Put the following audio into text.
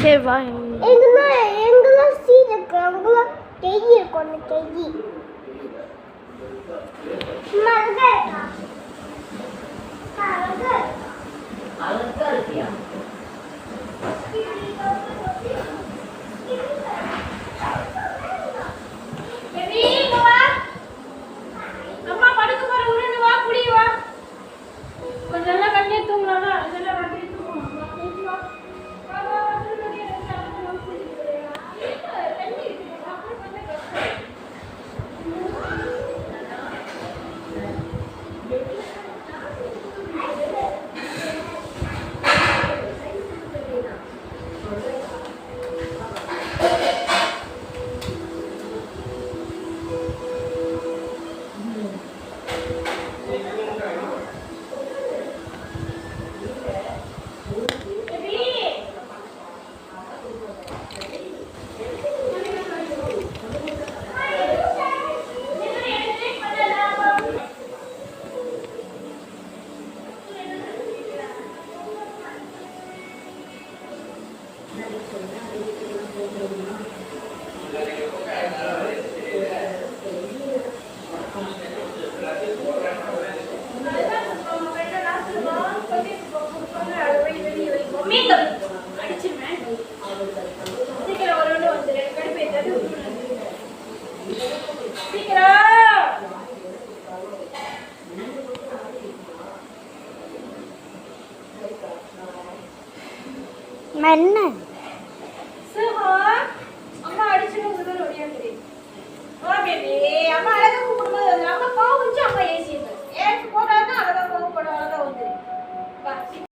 சரி வா. எங்கெல்லாம் சீட் இருக்கு, அங்கெல்லாம் கெய் இருக்கும். கெய் அழகா இருக்கியா? அம்மா படுக்க போற உருண்டு வா, குடி வா. கொஞ்சம் நல்லா கண்ணே தூங்கலாம். அதெல்லாம் கண்ணே தூங்கணும். என்ன அம்மா அடிச்சுட்டு அம்மா அழகா கூப்பிடும்போது அம்மா கோவம் வச்சு அம்மா ஏசி போடாதான் அழகா கோவப்படும். அழகா வந்து